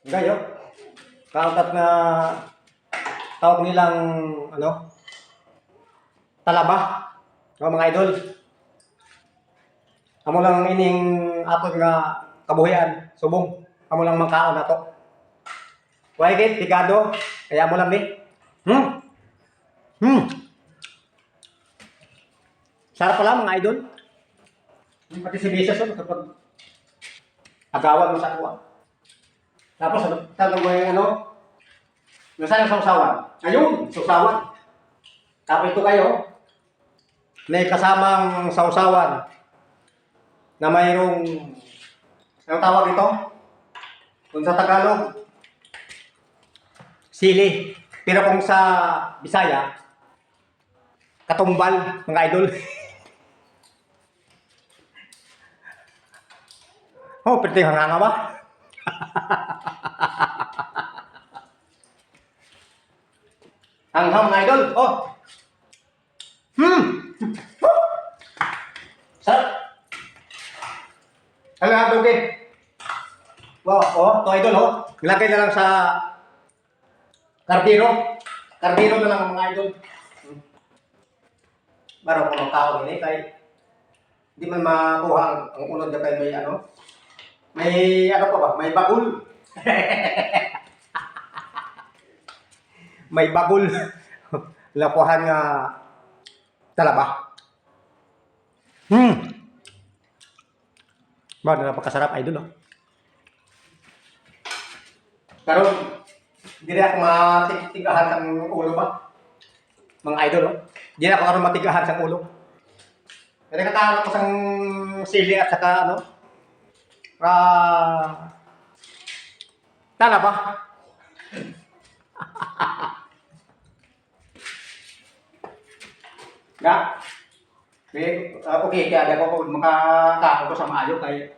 Gayo. Kautat na tawag nilang ano, talaba. O mga idol. Amo lang ining aton nga kabuhian, subong. Amo lang mangkaon nato. Why git pigado? Kaya mo lang ni. Hmm. Hmm. Sarap pala mga idol. Pati si Bisa so kapag agawan mo sa kuha. Tapos ano, talagang may ano, nasaan ang sausawan? Ayun, sausawan. Tapos ito kayo, may kasamang sausawan na mayroong, anong tawag ito? Kung sa Tagalog, sili. Pero kung sa Bisaya, katumbal, mga idol. Oh, pwede yung hanganga ba? Hanghang mga idol. Oh. Sarap. Ano nga okay. Wow, oh, to idol oh. Ilagay na lang sa kardero. Kardero na lang mga idol. Baro ko ng tao ini kay di man makuha ang unod na kay may ano. May ano pa ba? May bagul. May bagul. Lapuhan nga talaba. Ba, napakasarap idol oh. Karon hindi na ako matitigahan ng ulo ba? Mga idol oh. Hindi na ako karon matigahan sa ulo. Kasi katahan ko sang sili at saka ano? Talaba. Nga. Okay, kaya ako makakaon ko sa maayo kay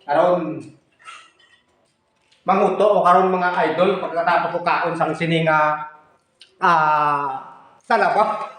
karon manguto o karon mga idol pagkatapos ko kaon sang sininga talaba.